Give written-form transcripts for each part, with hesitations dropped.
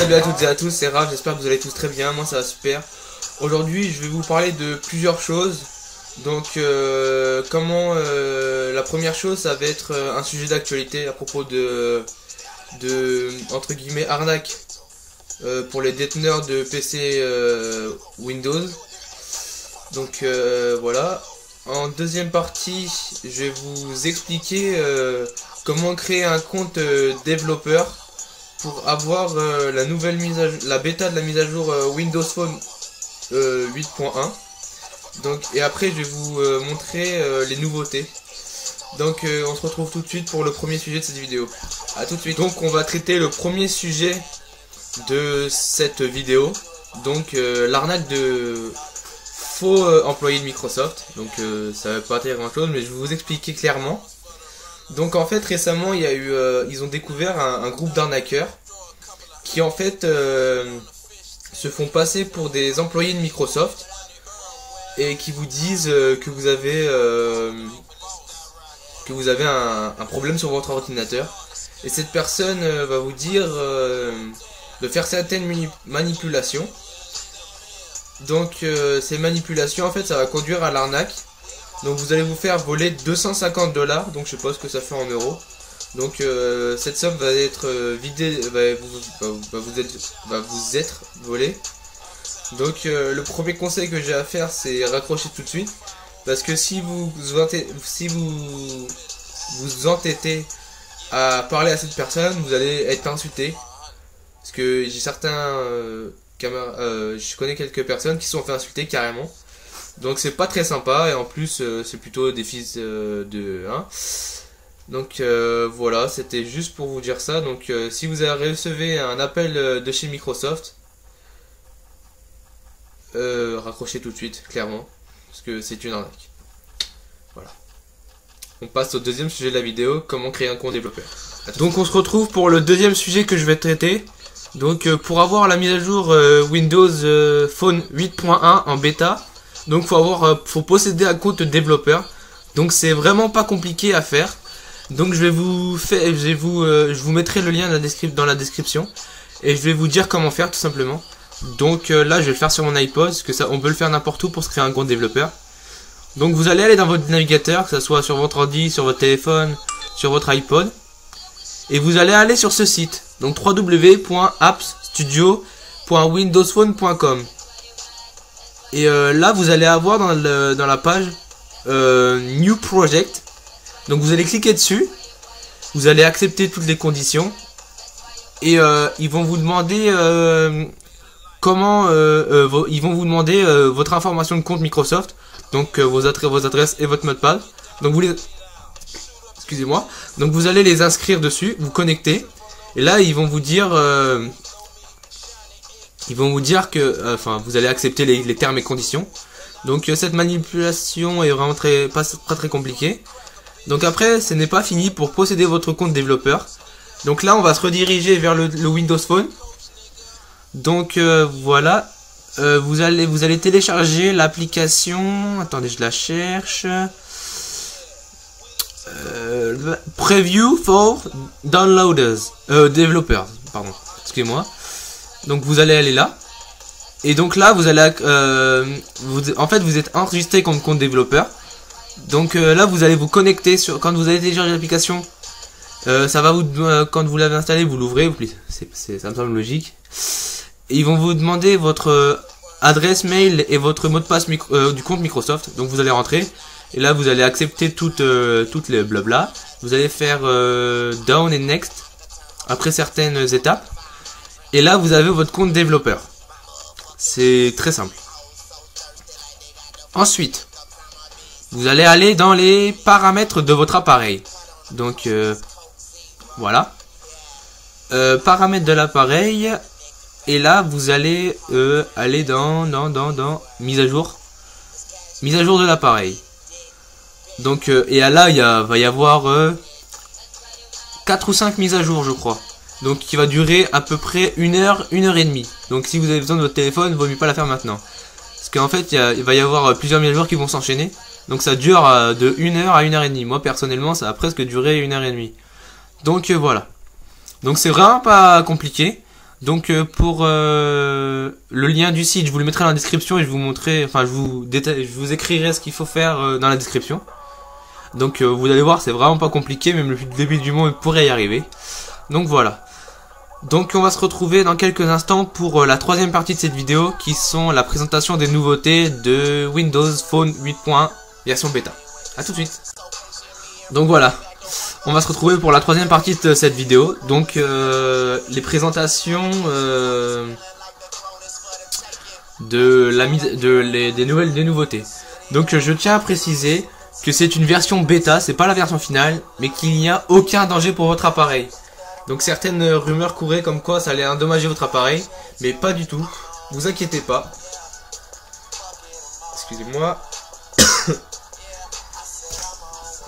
salut à toutes et à tous, c'est Raph, j'espère que vous allez tous très bien, moi ça va super. Aujourd'hui je vais vous parler de plusieurs choses. Donc la première chose ça va être un sujet d'actualité à propos de entre guillemets arnaque pour les déteneurs de PC Windows. Donc voilà. En deuxième partie je vais vous expliquer comment créer un compte développeur pour avoir la nouvelle la bêta de la mise à jour Windows Phone 8.1. Donc et après je vais vous montrer les nouveautés. Donc on se retrouve tout de suite pour le premier sujet de cette vidéo. A tout de suite. Donc on va traiter le premier sujet de cette vidéo. Donc l'arnaque de faux employés de Microsoft. Donc ça va pas dire grand chose, mais je vais vous expliquer clairement. Donc en fait récemment il y a eu ils ont découvert un groupe d'arnaqueurs qui en fait se font passer pour des employés de Microsoft et qui vous disent que vous avez un problème sur votre ordinateur, et cette personne va vous dire de faire certaines manipulations. Donc ces manipulations en fait ça va conduire à l'arnaque. Donc vous allez vous faire voler 250 $, donc je sais pas ce que ça fait en euros. Donc cette somme va être vidée, va vous être volée. Donc le premier conseil que j'ai à faire c'est raccrocher tout de suite, parce que si vous vous entêtez à parler à cette personne, vous allez être insulté. Parce que j'ai certains je connais quelques personnes qui se sont fait insulter carrément. Donc c'est pas très sympa, et en plus c'est plutôt des fils de 1. Donc voilà, c'était juste pour vous dire ça. Donc si vous recevez un appel de chez Microsoft, raccrochez tout de suite, clairement, parce que c'est une arnaque. Voilà. On passe au deuxième sujet de la vidéo, comment créer un compte développeur. Donc on se retrouve pour le deuxième sujet que je vais traiter. Donc pour avoir la mise à jour Windows Phone 8.1 en bêta, donc faut posséder un compte développeur. Donc c'est vraiment pas compliqué à faire. Donc je vous mettrai le lien dans la description, et je vais vous dire comment faire tout simplement. Donc là je vais le faire sur mon iPod, parce que ça on peut le faire n'importe où pour se créer un compte développeur. Donc vous allez aller dans votre navigateur, que ce soit sur votre ordi, sur votre téléphone, sur votre iPod, et vous allez aller sur ce site, donc www.appstudio.windowsphone.com. Et là vous allez avoir dans la page New Project. Donc vous allez cliquer dessus, vous allez accepter toutes les conditions, et ils vont vous demander votre information de compte Microsoft, donc vos adresses et votre mot de passe. Donc excusez-moi. Donc vous allez les inscrire dessus, vous connecter, et là ils vont vous dire que vous allez accepter les termes et conditions. Donc cette manipulation est vraiment pas très compliquée. Donc après, ce n'est pas fini pour posséder votre compte développeur. Donc là, on va se rediriger vers le Windows Phone. Donc voilà, vous allez télécharger l'application. Attendez, je la cherche. Preview for Downloaders, Developers, pardon. Excusez-moi. Donc vous allez aller là. Et donc là, vous allez, en fait, vous êtes enregistré comme compte développeur. Donc là vous allez vous connecter quand vous allez télécharger l'application, ça va quand vous l'avez installé, vous l'ouvrez, ça me semble logique, et ils vont vous demander votre adresse mail et votre mot de passe du compte Microsoft. Donc vous allez rentrer, et là vous allez accepter toutes les blabla, vous allez faire down et next après certaines étapes, et là vous avez votre compte développeur. C'est très simple. Ensuite vous allez aller dans les paramètres de votre appareil. Donc voilà. Paramètres de l'appareil. Et là vous allez aller dans mise à jour. Mise à jour de l'appareil. Donc et là va y avoir 4 ou 5 mises à jour je crois. Donc qui va durer à peu près 1 heure, 1 heure et demie. Donc si vous avez besoin de votre téléphone, vaut mieux pas la faire maintenant. Parce qu'en fait il va y avoir plusieurs mises à jour qui vont s'enchaîner. Donc ça dure de 1 heure à 1 heure et demie. Moi personnellement ça a presque duré 1 heure et demie. Donc voilà. Donc c'est vraiment pas compliqué. Donc pour le lien du site, je vous le mettrai dans la description et je vous montrerai, enfin je vous écrirai ce qu'il faut faire dans la description. Donc vous allez voir, c'est vraiment pas compliqué, même le plus débile du monde pourrait y arriver. Donc voilà. Donc on va se retrouver dans quelques instants pour la troisième partie de cette vidéo, qui sont la présentation des nouveautés de Windows Phone 8.1 version bêta. A tout de suite. Donc voilà. On va se retrouver pour la troisième partie de cette vidéo. Donc les présentations des nouveautés. Donc je tiens à préciser que c'est une version bêta, c'est pas la version finale, mais qu'il n'y a aucun danger pour votre appareil. Donc certaines rumeurs couraient comme quoi ça allait endommager votre appareil, mais pas du tout. Vous inquiétez pas. Excusez-moi.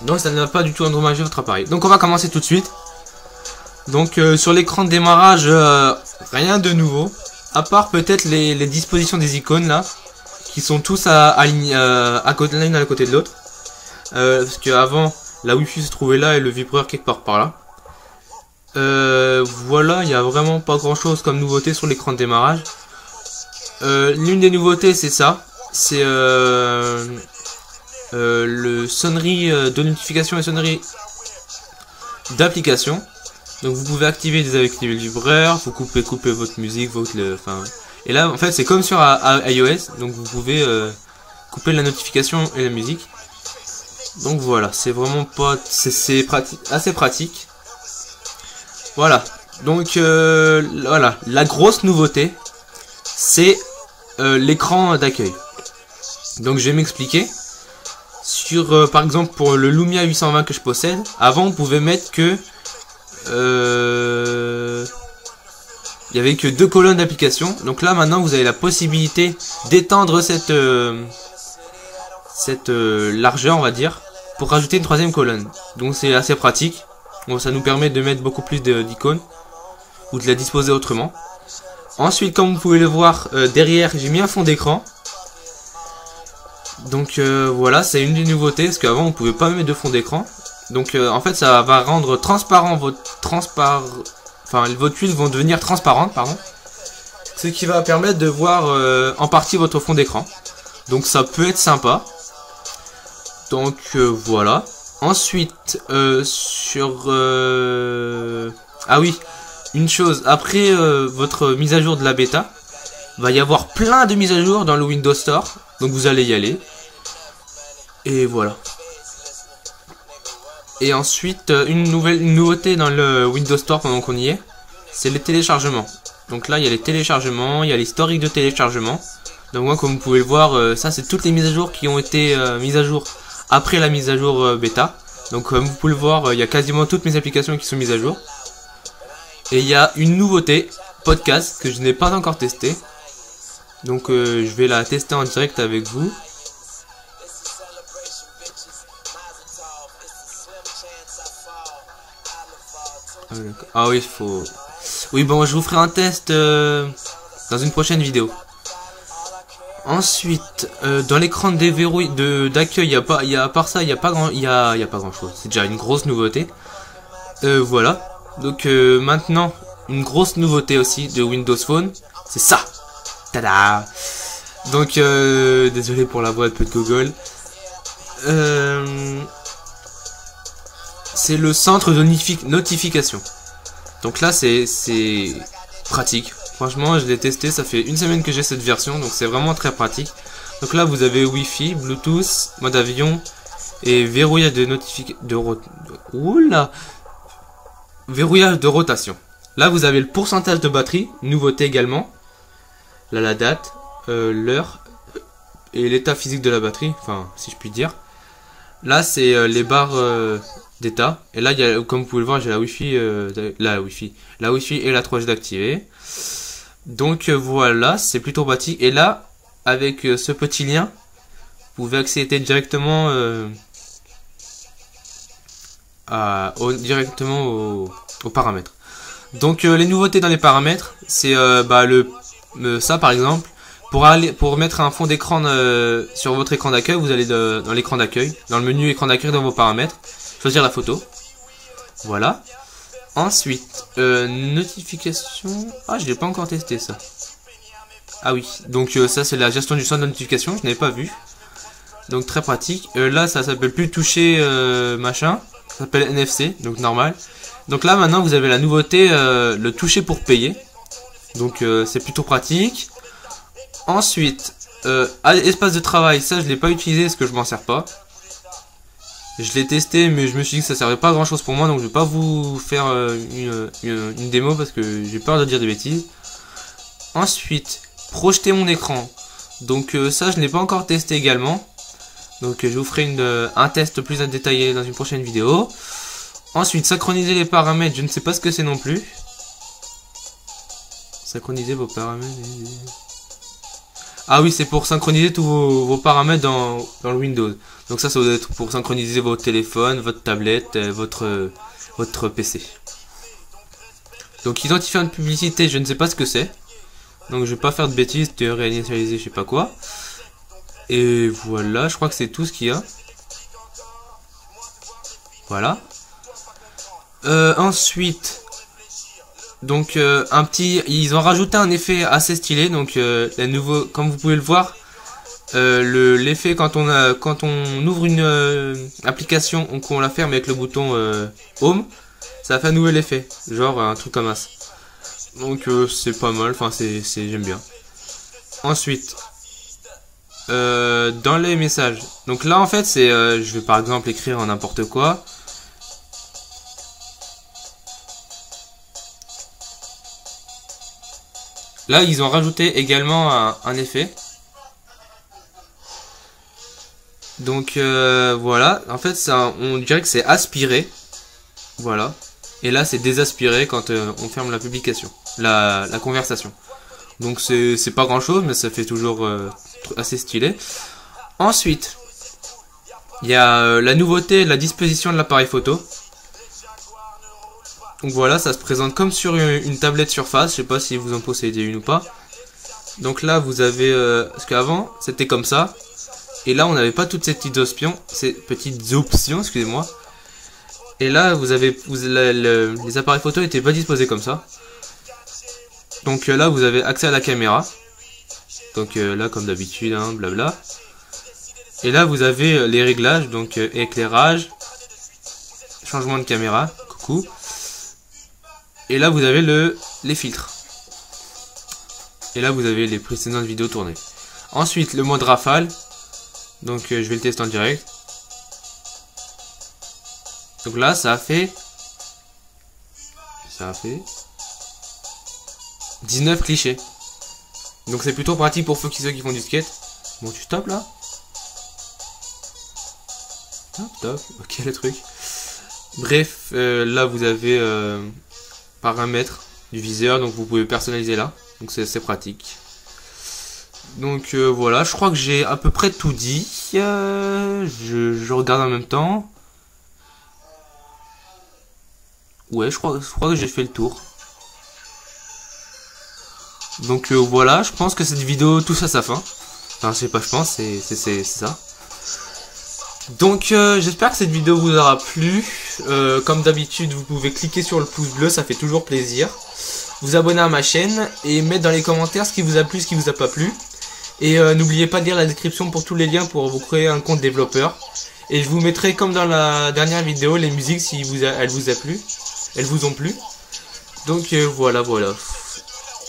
Donc ça n'a pas du tout endommagé votre appareil. Donc on va commencer tout de suite. Donc sur l'écran de démarrage, rien de nouveau. À part peut-être les dispositions des icônes là, qui sont tous alignés l'une à côté de l'autre. Parce qu'avant, la Wi-Fi se trouvait là et le vibreur quelque part par là. Voilà, il n'y a vraiment pas grand chose comme nouveauté sur l'écran de démarrage. L'une des nouveautés c'est ça. C'est le sonnerie de notification et sonnerie d'application. Donc vous pouvez activer et désactiver le vibreur, vous couper votre musique, et là en fait c'est comme sur iOS, donc vous pouvez couper la notification et la musique. Donc voilà, c'est vraiment pas, c'est pratique, assez pratique. Voilà, donc voilà, la grosse nouveauté c'est l'écran d'accueil. Donc je vais m'expliquer. Sur par exemple pour le Lumia 820 que je possède, avant on pouvait mettre que il y avait que 2 colonnes d'application. Donc là maintenant vous avez la possibilité d'étendre cette largeur, on va dire, pour rajouter une troisième colonne. Donc c'est assez pratique. Bon, ça nous permet de mettre beaucoup plus d'icônes ou de la disposer autrement. Ensuite, comme vous pouvez le voir, derrière j'ai mis un fond d'écran. Donc voilà, c'est une des nouveautés, parce qu'avant on pouvait pas mettre de fond d'écran. Donc en fait ça va rendre transparent votre tuiles vont devenir transparentes, pardon. Ce qui va permettre de voir en partie votre fond d'écran. Donc ça peut être sympa. Donc voilà. Ensuite ah oui, une chose, après votre mise à jour de la bêta, va y avoir plein de mises à jour dans le Windows Store. Donc vous allez y aller. Et voilà. Et ensuite, une nouveauté dans le Windows Store pendant qu'on y est, c'est les téléchargements. Donc là, il y a les téléchargements, il y a l'historique de téléchargement. Donc moi, comme vous pouvez le voir, ça c'est toutes les mises à jour qui ont été mises à jour après la mise à jour bêta. Donc comme vous pouvez le voir, il y a quasiment toutes mes applications qui sont mises à jour. Et il y a une nouveauté, podcast, que je n'ai pas encore testé. Donc je vais la tester en direct avec vous. Ah oui, il faut... Oui, bon, je vous ferai un test dans une prochaine vidéo. Ensuite, dans l'écran de déverrouille d'accueil, à part ça, il y a pas grand chose. C'est déjà une grosse nouveauté. Voilà. Donc maintenant, une grosse nouveauté aussi de Windows Phone, c'est ça. Tada! Donc désolé pour la voix de peu de Google. C'est le centre de notification. Donc là c'est pratique. Franchement je l'ai testé, ça fait une semaine que j'ai cette version, donc c'est vraiment très pratique. Donc là vous avez Wi-Fi, Bluetooth, mode avion et verrouillage de verrouillage de rotation. Là vous avez le pourcentage de batterie, nouveauté également. Là la date, l'heure et l'état physique de la batterie, enfin si je puis dire. Là c'est les barres d'état, et là il y a, comme vous pouvez le voir, j'ai la Wi-Fi et la 3G d'activer. Donc voilà, c'est plutôt pratique. Et là avec ce petit lien vous pouvez accéder directement aux paramètres. Donc les nouveautés dans les paramètres, c'est ça par exemple, pour mettre un fond d'écran sur votre écran d'accueil, vous allez dans l'écran d'accueil, dans le menu écran d'accueil dans vos paramètres, choisir la photo. Voilà. Ensuite, notification. Ah, je l'ai pas encore testé ça. Ah oui, donc ça c'est la gestion du centre de notification, je n'avais pas vu. Donc très pratique. Là ça s'appelle plus toucher machin, ça s'appelle NFC, donc normal. Donc là maintenant vous avez la nouveauté, le toucher pour payer. Donc c'est plutôt pratique. Ensuite, espace de travail, ça je l'ai pas utilisé parce que je m'en sers pas. Je l'ai testé mais je me suis dit que ça servait pas à grand chose pour moi, donc je vais pas vous faire une démo parce que j'ai peur de dire des bêtises. Ensuite, projeter mon écran. Donc ça je n'ai pas encore testé également. Donc je vous ferai un test plus détaillé dans une prochaine vidéo. Ensuite, synchroniser les paramètres, je ne sais pas ce que c'est non plus. Synchroniser vos paramètres. Ah oui, c'est pour synchroniser tous vos paramètres dans le Windows. Donc ça doit être pour synchroniser votre téléphone, votre tablette, votre PC. Donc identifiant de publicité, je ne sais pas ce que c'est. Donc je vais pas faire de bêtises, de réinitialiser je sais pas quoi. Et voilà, je crois que c'est tout ce qu'il y a. Voilà. Ensuite, donc ils ont rajouté un effet assez stylé. Donc comme vous pouvez le voir, l'effet quand on ouvre une application ou qu'on la ferme avec le bouton Home, ça fait un nouvel effet, genre un truc comme ça. Donc c'est pas mal, enfin j'aime bien. Ensuite, dans les messages, donc là en fait c'est je vais par exemple écrire n'importe quoi. Là ils ont rajouté également un effet. Donc voilà, en fait ça, on dirait que c'est aspiré. Voilà. Et là c'est désaspiré quand on ferme la publication, la conversation. Donc c'est pas grand chose mais ça fait toujours assez stylé. Ensuite, il y a la nouveauté, la disposition de l'appareil photo. Donc voilà, ça se présente comme sur une tablette Surface, je sais pas si vous en possédez une ou pas. Donc là vous avez, parce qu'avant c'était comme ça. Et là on n'avait pas toutes ces petites options, excusez-moi. Et là les appareils photo n'étaient pas disposés comme ça. Donc là vous avez accès à la caméra. Donc là comme d'habitude, hein, blabla. Et là vous avez les réglages, donc éclairage, changement de caméra, coucou. Et là vous avez les filtres. Et là vous avez les précédentes vidéos tournées. Ensuite le mode rafale. Donc je vais le tester en direct. Donc là ça a fait 19 clichés. Donc c'est plutôt pratique pour ceux qui font du skate. Bon, tu stops là. Top, ok le truc. Bref, là vous avez paramètres du viseur, donc vous pouvez personnaliser là. Donc c'est pratique. Donc voilà, je crois que j'ai à peu près tout dit. Je regarde en même temps. Ouais, je crois que j'ai fait le tour. Donc voilà, je pense que cette vidéo touche à sa fin. Enfin, je sais pas, je pense, c'est ça. Donc j'espère que cette vidéo vous aura plu. Comme d'habitude, vous pouvez cliquer sur le pouce bleu, ça fait toujours plaisir. Vous abonner à ma chaîne et mettre dans les commentaires ce qui vous a plu, ce qui vous a pas plu. Et n'oubliez pas de lire la description pour tous les liens pour vous créer un compte développeur. Et je vous mettrai comme dans la dernière vidéo les musiques si elles vous ont plu. Donc voilà.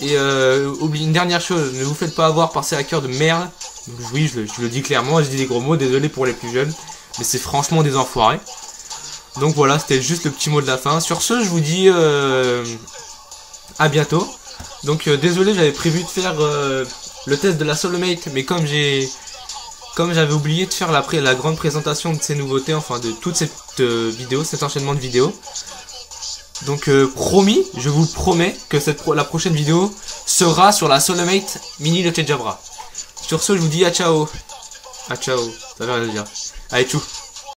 Et une dernière chose, ne vous faites pas avoir par ces hackers de merde. Oui, je le dis clairement, je dis des gros mots, désolé pour les plus jeunes, mais c'est franchement des enfoirés. Donc voilà, c'était juste le petit mot de la fin. Sur ce, je vous dis à bientôt. Donc désolé, j'avais prévu de faire le test de la Soulmate, mais comme j'avais oublié de faire la grande présentation de ces nouveautés, enfin de toute cette vidéo, cet enchaînement de vidéos. Donc promis, je vous promets que la prochaine vidéo sera sur la Soulmate Mini de Jabra. Sur ce, je vous dis à ciao. À ciao, ça veut rien dire. Allez, tchou.